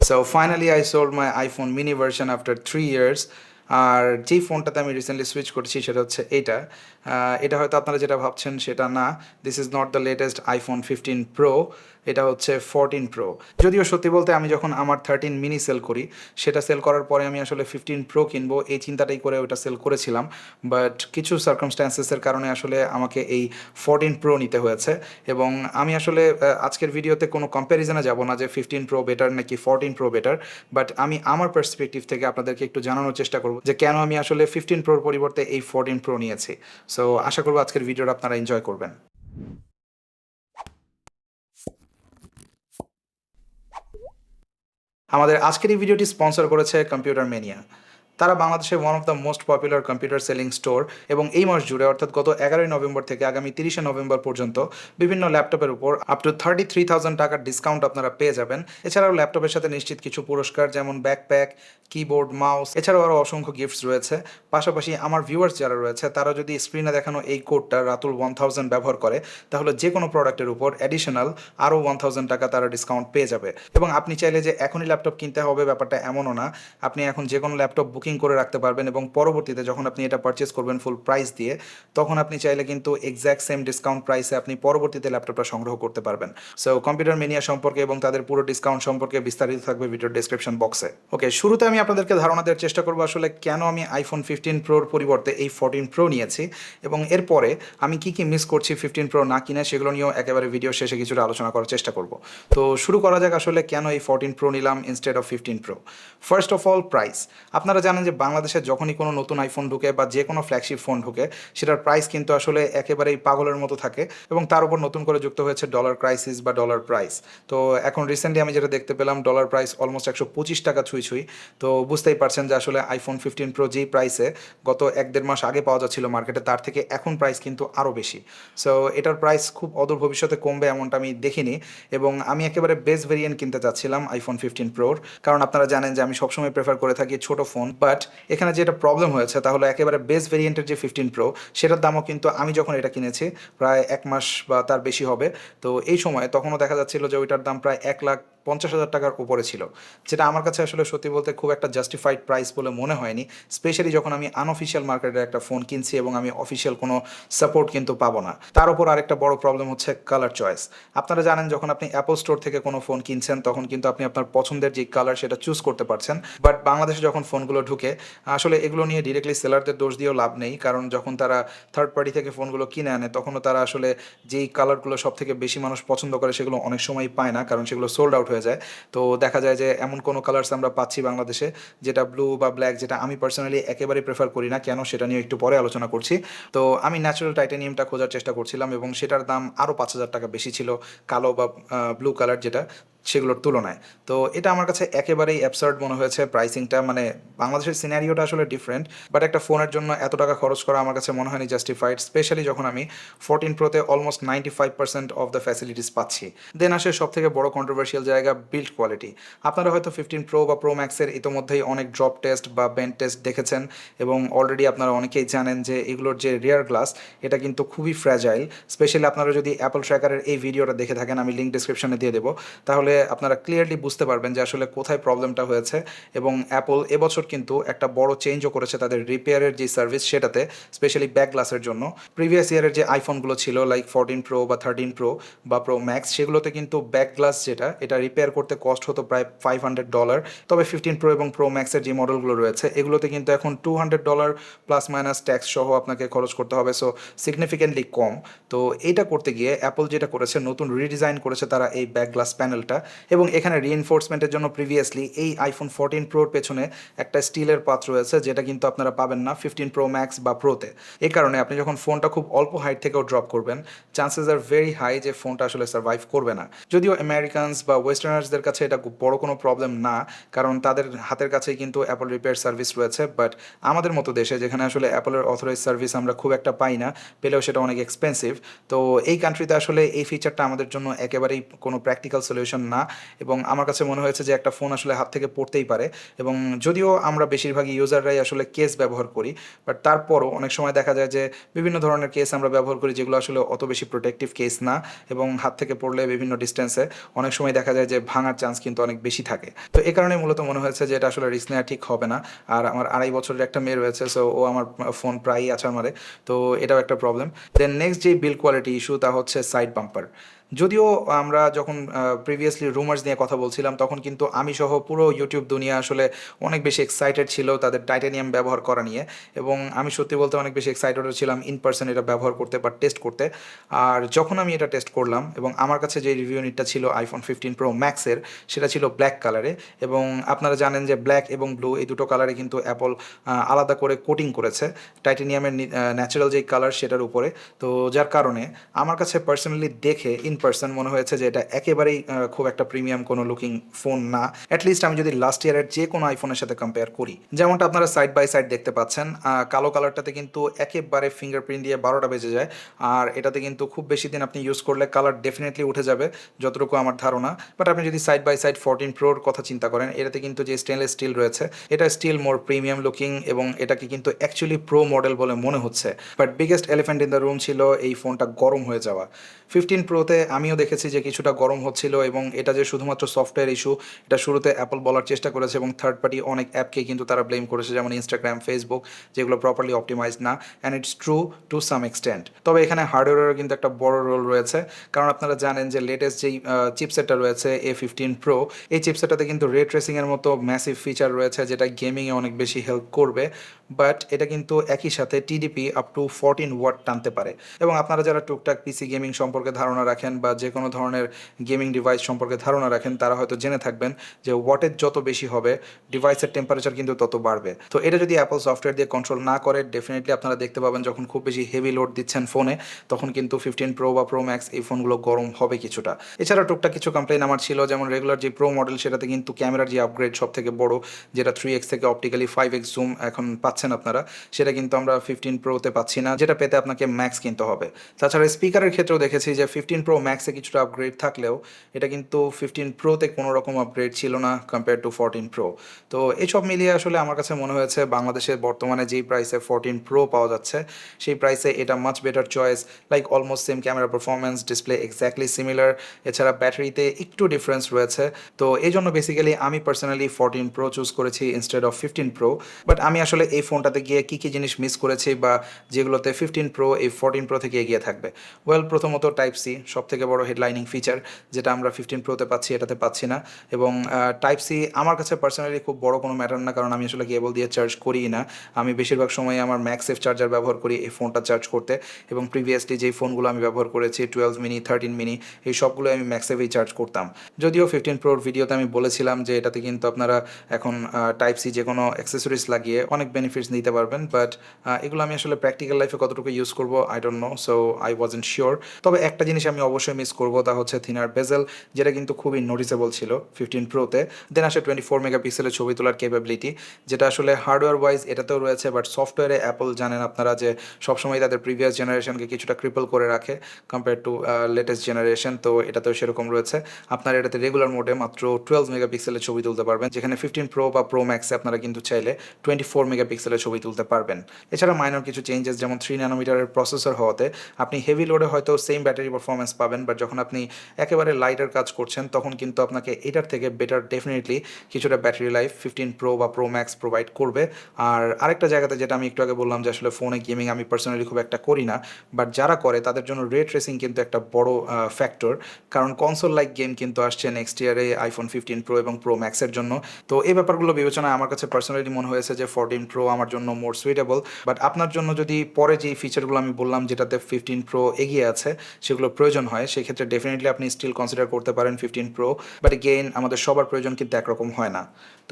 So finally I sold my iPhone mini version after 3 years. আর যেই ফোনটাতে আমি recently switch করছি সেটা হচ্ছে এটা হয়তো আপনারা যেটা ভাবছেন সেটা না। This is not the latest iPhone 15 pro, এটা হচ্ছে 14 প্রো। যদিও সত্যি বলতে আমি যখন আমার 13 মিনি সেল করি, সেটা সেল করার পরে আমি আসলে 15 প্রো কিনবো এই চিন্তাটাই করে ওটা সেল করেছিলাম। বাট কিছু সার্কামস্ট্যান্সেসের কারণে আসলে আমাকে এই 14 প্রো নিতে হয়েছে। এবং আমি আসলে আজকের ভিডিওতে কোনো কম্প্যারিজনে যাব না যে 15 প্রো বেটার নাকি 14 প্রো বেটার। বাট আমি আমার পার্সপেক্টিভ থেকে আপনাদেরকে একটু জানানোর চেষ্টা করব যে কেন আমি আসলে 15 প্রোর পরিবর্তে এই 14 প্রো নিয়েছি। সো আশা করবো আজকের ভিডিওটা আপনারা এনজয় করবেন। আমাদের আজকের এই ভিডিওটি স্পন্সর করেছে কম্পিউটার মেনিয়া। তারা বাংলাদেশের one of the most popular computer selling store, এবং এই মাস জুড়ে অর্থাৎ গত 11ই নভেম্বর থেকে আগামী 30শে নভেম্বর পর্যন্ত বিভিন্ন ল্যাপটপের উপর আপ টু 33,000 টাকার ডিসকাউন্ট আপনারা পেয়ে যাবেন। এছাড়াও ল্যাপটপের সাথে নিশ্চিত কিছু পুরস্কার যেমন ব্যাকপ্যাক, কিবোর্ড, মাউস, এছাড়াও আরও অসংখ্য গিফটস রয়েছে। পাশাপাশি আমার ভিউয়ার্স যারা রয়েছে তারা যদি স্ক্রিনে দেখানো এই কোডটা রাতুল 1000 ব্যবহার করে, তাহলে যে কোনো প্রোডাক্টের উপর অ্যাডিশনাল আরও 1000 টাকা তারা ডিসকাউন্ট পেয়ে যাবে। এবং আপনি চাইলে যে এখনই ল্যাপটপ কিনতে হবে ব্যাপারটা এমনও না। আপনি এখন যে কোনো ল্যাপটপ বুকিং করে রাখতে পারবেন এবং পরবর্তীতে যখন আপনি এটা পারচেস করবেন ফুল প্রাইস দিয়ে, তখন আপনি চাইলে কিন্তু এক্স্যাক্ট সেম ডিসকাউন্ট প্রাইসে আপনি পরবর্তীতে ল্যাপটপটা সংগ্রহ করতে পারবেন। সো কম্পিউটার মেনিয়া সম্পর্কে এবং তাদের পুরো ডিসকাউন্ট সম্পর্কে বিস্তারিত থাকবে ভিডিওর ডেসক্রিপশন বক্সে। ওকে, শুরুতে আমি আপনাদেরকে ধারণা দেওয়ার চেষ্টা করবো আসলে কেন আমি আইফোন 15 প্রোর পরিবর্তে এই 14 প্রো নিয়েছি, এবং এরপরে আমি কি কি মিস করছি 15 প্রো না কিনে সেগুলো নিয়েও একেবারে ভিডিও শেষে কিছুটা আলোচনা করার চেষ্টা করব। তো শুরু করা যাক আসলে কেন এই 14 প্রো নিলাম instead of 15 pro. First of all, price. আপনারা জানেন যে বাংলাদেশে যখনই কোনো নতুন আইফোন ঢুকে বা যে কোনো ফ্ল্যাগশিপ ফোন ঢুকে, সেটার প্রাইস কিন্তু আসলে একেবারেই পাগলের মতো থাকে, এবং তার উপর নতুন করে যুক্ত হয়েছে ডলার ক্রাইসিস বা ডলার প্রাইস। তো এখন রিসেন্টলি আমি যেটা দেখতে পেলাম, ডলার প্রাইস অলমোস্ট 125 টাকা ছুঁই ছুঁই। তো বুঝতেই পারছেন যে আসলে আইফোন 15 প্রো যেই প্রাইসে গত 1-1.5 মাস আগে পাওয়া যাচ্ছিল মার্কেটে, তার থেকে এখন প্রাইস কিন্তু আরও বেশি। সো এটার প্রাইস খুব অদূর ভবিষ্যতে কমবে এমনটা আমি দেখিনি। এবং আমি একেবারে বেস ভেরিয়েন্ট কিনতে চাচ্ছিলাম আইফোন 15 প্রোর, কারণ আপনারা জানেন যে আমি সবসময় প্রেফার করে থাকি ছোট ফোন। বাট এখানে যেটা প্রবলেম হয়েছে তাহলে একেবারে বেস ভেরিয়েন্টের যে 15 প্রো, সেটার দামও কিন্তু আমি যখন এটা কিনেছি প্রায় 1 মাস বা তার বেশি হবে, তো এই সময় তখনও দেখা যাচ্ছিল যে ওইটার দাম প্রায় 1,50,000 টাকার উপরে ছিল, যেটা আমার কাছে আসলে সত্যি বলতে খুব একটা জাস্টিফাইড প্রাইস বলে মনে হয়নি। স্পেশালি যখন আমি আনঅফিসিয়াল মার্কেটের একটা ফোন কিনছি এবং আমি অফিসিয়াল কোনো সাপোর্ট কিন্তু পাবো না। তার উপর আরেকটা বড় প্রবলেম হচ্ছে কালার চয়েস। আপনারা জানেন যখন আপনি অ্যাপল স্টোর থেকে কোনো ফোন কিনছেন তখন কিন্তু আপনি আপনার পছন্দের যে কালার সেটা চুজ করতে পারছেন। বাট বাংলাদেশে যখন ফোনগুলো ঢুকে, আসলে এগুলো নিয়ে ডিরেক্টলি সেলারদের দোষ দিয়েও লাভ নেই, কারণ যখন তারা থার্ড পার্টি থেকে ফোনগুলো কিনে আনে তখনও তারা আসলে যেই কালারগুলো সব থেকে বেশি মানুষ পছন্দ করে সেগুলো অনেক সময় পায় না, কারণ সেগুলো সোল্ড আউট হয়ে যায়। তো দেখা যায় যে এমন কোনো কালার্স আমরা পাচ্ছি বাংলাদেশে যেটা ব্লু বা ব্ল্যাক, যেটা আমি পার্সোনালি একেবারেই প্রেফার করি না। কেন সেটা নিয়ে একটু পরে আলোচনা করছি। তো আমি ন্যাচারাল টাইটানিয়ামটা খোঁজার চেষ্টা করছিলাম এবং সেটার দাম আরও 5,000 টাকা বেশি ছিল কালো বা ব্লু কালার যেটা, সেগুলোর তুলনায়। তো এটা আমার কাছে একেবারেই অ্যাবসার্ড মনে হয়েছে প্রাইসিংটা। মানে বাংলাদেশের সিনারিওটা আসলে ডিফারেন্ট, বাট একটা ফোনের জন্য এত টাকা খরচ করা আমার কাছে মনে হয়নি জাস্টিফাইড, স্পেশালি যখন আমি 14 প্রোতে অলমোস্ট 95% অফ দ্য ফ্যাসিলিটিস পাচ্ছি। দেন আসে সব থেকে বড় কন্ট্রোভার্সিয়াল জায়গা, বিল্ড কোয়ালিটি। আপনারা হয়তো 15 প্রো বা প্রো ম্যাক্সের ইতোমধ্যেই অনেক ড্রপ টেস্ট বা বেন্ড টেস্ট দেখেছেন, এবং অলরেডি আপনারা অনেকেই জানেন যে এগুলোর যে রিয়ার গ্লাস, এটা কিন্তু খুবই ফ্র্যাজাইল। স্পেশালি আপনারা যদি অ্যাপল ট্র্যাকারের এই ভিডিওটা দেখে থাকেন, আমি লিঙ্ক ডিসক্রিপশনে দিয়ে দেবো, তাহলে আপনারা ক্লিয়ারলি বুঝতে পারবেন যে আসলে কোথায় প্রবলেমটা হয়েছে। এবং অ্যাপল এবছর কিন্তু একটা বড় চেঞ্জও করেছে তাদের রিপেয়ারের যে সার্ভিস সেটাতে, স্পেশালি ব্যাক গ্লাসের জন্য। প্রিভিয়াস ইয়ারের যে আইফোনগুলো ছিল লাইক 14 প্রো বা 13 প্রো বা প্রো ম্যাক্স, সেগুলোতে কিন্তু ব্যাক গ্লাস যেটা, এটা রিপেয়ার করতে কস্ট হতো প্রায় $500। তবে 15 প্রো এবং প্রো ম্যাক্সের যে মডেলগুলো রয়েছে এগুলোতে কিন্তু এখন $200 প্লাস মাইনাস ট্যাক্স সহ আপনাকে খরচ করতে হবে। সো সিগনিফিকেন্টলি কম। তো এইটা করতে গিয়ে অ্যাপল যেটা করেছে, নতুন রিডিজাইন করেছে তারা এই ব্যাক গ্লাস প্যানেলটা, এবং এখানে রিএনফোর্সমেন্টের জন্য প্রিভিয়াসলি এই আইফোন 14 প্রোর পেছনে একটা স্টিলের পাত রয়েছে, যেটা কিন্তু আপনারা পাবেন না 15 প্রো ম্যাক্স বা প্রোতে। এই কারণে আপনি যখন ফোনটা খুব অল্প হাইট থেকেও ড্রপ করবেন, চান্সেস আর ভেরি হাই যে ফোনটা আসলে সার্ভাইভ করবে না। যদিও আমেরিকানস বা ওয়েস্টার্নার্সদের কাছে এটা খুব বড় কোনো প্রবলেম না, কারণ তাদের হাতের কাছেই কিন্তু অ্যাপল রিপেয়ার সার্ভিস রয়েছে। বাট আমাদের মতো দেশে যেখানে আসলে অ্যাপলের অথরাইজ সার্ভিস আমরা খুব একটা পাই না, পেলেও সেটা অনেক এক্সপেন্সিভ, তো এই কান্ট্রিতে আসলে এই ফিচারটা আমাদের জন্য একেবারেই কোনো প্র্যাকটিক্যাল সলিউশন না এবং আমার কাছে মনে হয়েছে যে একটা ফোন আসলে হাত থেকে পড়তেই পারে এবং যদিও আমরা বেশিরভাগই ইউজাররাই আসলে কেস ব্যবহার করি, বাট তারপরও অনেক সময় দেখা যায় যে বিভিন্ন ধরনের কেস আমরা ব্যবহার করি যেগুলো আসলে অত বেশি প্রোটেক্টিভ কেস না এবং হাত থেকে পড়লে বিভিন্ন ডিস্টেন্সে অনেক সময় দেখা যায় যে ভাঙার চান্স কিন্তু অনেক বেশি থাকে। তো এই কারণে মূলত মনে হয়েছে যে এটা আসলে রিস্ক নেওয়া ঠিক হবে না। আর আমার 2.5 বছরের একটা মেয়ে রয়েছে, সো ও আমার ফোন প্রায়ই আছাড় মারে, তো এটাও একটা প্রবলেম। দেন নেক্সট যে বিল্ড কোয়ালিটি ইস্যু তা হচ্ছে সাইড বাম্পার। যদিও আমরা যখন প্রিভিয়াসলি রুমার্স নিয়ে কথা বলছিলাম তখন কিন্তু আমি সহ পুরো ইউটিউব দুনিয়া আসলে অনেক বেশি এক্সাইটেড ছিল তাদের টাইটানিয়াম ব্যবহার করা নিয়ে এবং আমি সত্যি বলতে অনেক বেশি এক্সাইটেডও ছিলাম ইন পার্সন এটা ব্যবহার করতে বা টেস্ট করতে। আর যখন আমি এটা টেস্ট করলাম এবং আমার কাছে যে রিভিউ ইউনিটটা ছিল আইফোন 15 প্রো ম্যাক্সের, সেটা ছিল ব্ল্যাক কালারে এবং আপনারা জানেন যে ব্ল্যাক এবং ব্লু এই দুটো কালারে কিন্তু অ্যাপল আলাদা করে কোটিং করেছে টাইটানিয়ামের ন্যাচারাল যেই কালার সেটার উপরে। তো যার কারণে আমার কাছে পার্সোনালি দেখে ইন পার্সন মনে হয়েছে যে এটা একেবারেই খুব একটা প্রিমিয়াম কোনো লুকিং ফোন না, অ্যাটলিস্ট আমি যদি লাস্ট ইয়ারের যে কোনো আইফোনের সাথে কম্পেয়ার করি। যেমনটা আপনারা সাইড বাই সাইড দেখতে পাচ্ছেন, কালো কালারটাতে কিন্তু একেবারে ফিঙ্গারপ্রিন্ট দিয়ে 12টা বেজে যায় আর এটাতে কিন্তু খুব বেশি দিন আপনি ইউজ করলে কালার ডেফিনেটলি উঠে যাবে যতটুকু আমার ধারণা। বাট আপনি যদি সাইড বাই সাইড 14 প্রোর কথা চিন্তা করেন, এটাতে কিন্তু যে স্টেনলেস স্টিল রয়েছে এটা স্টিল মোর প্রিমিয়াম লুকিং এবং এটাকে কিন্তু অ্যাকচুয়ালি প্রো মডেল বলে মনে হচ্ছে। But biggest elephant in the room ছিল এই ফোনটা গরম হয়ে যাওয়া। 15 প্রোতে আমিও দেখেছি যে কিছুটা গরম হচ্ছিল এবং এটা যে শুধুমাত্র সফটওয়্যার ইস্যু এটা শুরুতে অ্যাপল বলার চেষ্টা করেছে এবং থার্ড পার্টি অনেক অ্যাপকে কিন্তু তারা ব্লেম করেছে, যেমন ইনস্টাগ্রাম, ফেসবুক, যেগুলো প্রপারলি অপটিমাইজড না, and it's true to some extent. তবে এখানে হার্ডওয়্যারেরও কিন্তু একটা বড় রোল রয়েছে, কারণ আপনারা জানেন যে লেটেস্ট যেই চিপসেটটা রয়েছে A15 প্রো, এই চিপসেটটাতে কিন্তু রে ট্রেসিংয়ের মতো ম্যাসিভ ফিচার রয়েছে যেটা গেমিংয়ে অনেক বেশি হেল্প করবে। বাট এটা কিন্তু একই সাথে টিডিপি আপ টু 14 ওয়াট টানতে পারে এবং আপনারা যারা টুকটাক পিসি গেমিং সম্পর্কে ধারণা রাখেন বা যে কোনো ধরনের গেমিং ডিভাইস সম্পর্কে ধারণা রাখেন তারা হয়তো জেনে থাকবেন যে ওয়াটেজ যত বেশি হবে ডিভাইসের টেম্পারেচার কিন্তু তত বাড়বে। তো এটা যদি অ্যাপল সফটওয়্যার দিয়ে কন্ট্রোল না করে ডেফিনেটলি আপনারা দেখতে পাবেন যখন খুব বেশি হেভি লোড দিচ্ছেন ফোনে তখন কিন্তু 15 প্রো বা প্রো ম্যাক্স এই ফোনগুলো গরম হবে কিছুটা। এছাড়া টুকটাক কিছু কমপ্লেন আমার ছিল, যেমন রেগুলার যে প্রো মডেল সেটাতে কিন্তু ক্যামেরার যে আপগ্রেড সব থেকে বড়, যেটা 3x থেকে অপটিক্যালি 5x জুম এখন পাচ্ছেন আপনারা, সেটা কিন্তু আমরা 15 প্রোতে পাচ্ছি না, যেটা পেতে আপনাকে ম্যাক্স কিনতে হবে। তাছাড়া স্পিকারের ক্ষেত্রেও দেখেছি যে 15 প্রো ম্যাক্সে কিছুটা আপগ্রেড থাকলেও এটা কিন্তু 15 প্রোতে কোনো রকম আপগ্রেড ছিল না কম্পেয়ার টু 14 প্রো। তো এইসব মিলিয়ে আসলে আমার কাছে মনে হয়েছে বাংলাদেশে বর্তমানে যেই প্রাইসে 14 প্রো পাওয়া যাচ্ছে সেই প্রাইসে এটা much better choice, like almost same camera performance, display exactly similar, এছাড়া ব্যাটারিতে একটু ডিফারেন্স রয়েছে। তো এই জন্য বেসিক্যালি আমি পার্সোনালি 14 প্রো চুজ করেছি ইনস্টেড অফ 15 প্রো। বাট আমি আসলে এই ফোনটাতে গিয়ে কী কী জিনিস মিস করেছি বা যেগুলোতে 15 প্রো এই 14 প্রো থেকে এগিয়ে থাকবে। ওয়েল, প্রথমত টাইপ সি, সব থেকে বড় হেডলাইনিং ফিচার, যেটা আমরা 15 প্রোতে পাচ্ছি এটাতে পাচ্ছি না। এবং টাইপ সি আমার কাছে পার্সোনালি খুব বড় কোনো ম্যাটার না, কারণ আমি আসলে কেবল দিয়ে চার্জ করি না, আমি বেশিরভাগ সময় আমার ম্যাক্সেফ চার্জার ব্যবহার করি এই ফোনটা চার্জ করতে এবং প্রিভিয়াসলি যেই ফোনগুলো আমি ব্যবহার করেছি 12 মিনি, 13 মিনি, এই সবগুলো আমি ম্যাক্সেফেই চার্জ করতাম। যদিও 15 প্রোর ভিডিওতে আমি বলেছিলাম যে এটাতে কিন্তু আপনারা এখন টাইপ সি যে কোনো অ্যাক্সেসরিজ লাগিয়ে অনেক বেনিফিটস নিতে পারবেন, বাট এগুলো আমি আসলে প্র্যাকটিক্যাল লাইফে কতটুকু ইউজ করবো I don't know, so I wasn't sure. তবে একটা জিনিস আমি অবশ্যই মিস করবো তা হচ্ছে থিনার বেজেল, যেটা কিন্তু খুবই নোটিসেবল ছিল 15 প্রোতে। দেন আসে 24 মেগাপিক্সেলের ছবি তোলার ক্যাপাবিলিটি, যেটা আসলে হার্ডওয়্যার ওয়াইজ এটাতেও রয়েছে, বাট সফটওয়্যারে অ্যাপল জানেন আপনারা যে সবসময় তাদের প্রিভিয়াস জেনারেশনকে কিছুটা ক্রিপল করে রাখে কম্পেয়ার টু লেটেস্ট জেনারেশন। তো এটাতেও সেরকম রয়েছে, আপনারা এটাতে রেগুলার মোডে মাত্র 12 মেগাপিক্সেলের ছবি তুলতে পারবেন, যেখানে 15 প্রো বা প্রো ম্যাক্সে আপনারা কিন্তু চাইলে 24 মেগাপিক্সেলের ছবি তুলতে পারবেন। এছাড়া মাইনর কিছু চেঞ্জেস, যেমন 3 ন্যানোমিটারের প্রসেসর হওয়াতে আপনি হেভি লোডে হয়তো সেম ব্যাটারি পারফরমেন্স পাবেন, বাট যখন আপনি একেবারে লাইটার কাজ করছেন তখন কিন্তু আপনাকে এটার থেকে বেটার ডেফিনেটলি কিছুটা ব্যাটারি লাইফ 15 প্রো বা প্রো ম্যাক্স প্রোভাইড করবে। আর আরেকটা জায়গাতে যেটা আমি একটু আগে বললাম যে আসলে ফোনে গেমিং আমি পার্সোনালি খুব একটা করি না, বাট যারা করে তাদের জন্য রে ট্রেসিং কিন্তু একটা বড় ফ্যাক্টর, কারণ কনসোল লাইক গেম কিন্তু আসছে নেক্সট ইয়ারে আইফোন 15 প্রো এবং প্রো ম্যাক্সের জন্য। তো এই ব্যাপারগুলো বিবেচনায় আমার কাছে পার্সোনালি মনে হয়েছে যে 14 প্রো আমার জন্য মোর সুইটেবল। বাট আপনার জন্য যদি পরে যে ফিচারগুলো আমি বললাম যেটাতে 15 প্রো এগিয়ে আছে সেগুলো প্রয়োজন হয়, সেক্ষেত্রে ডেফিনেটলি আপনি স্টিল কনসিডার করতে পারেন 15 প্রো। বাট গেইন আমাদের সবার প্রয়োজন কিন্তু একরকম হয় না।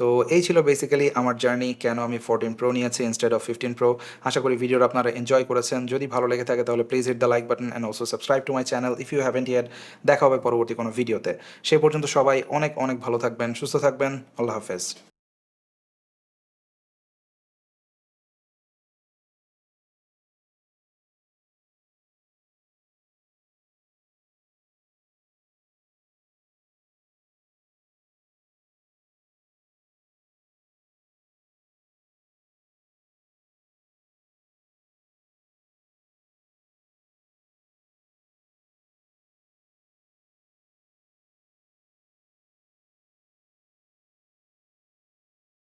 তো এই ছিল বেসিক্যালি আমার জার্নি কেন আমি 14 প্রো নিয়েছি ইনস্টেড অফ 15 প্রো। আশা করি ভিডিওটা আপনারা এনজয় করেছেন। যদি ভালো লেগে থাকে তাহলে please hit the like button and also subscribe to my channel if you haven't yet. দেখা হবে পরবর্তী কোনো ভিডিওতে। সেই পর্যন্ত সবাই অনেক অনেক ভালো থাকবেন, সুস্থ থাকবেন। আল্লাহ হাফেজ।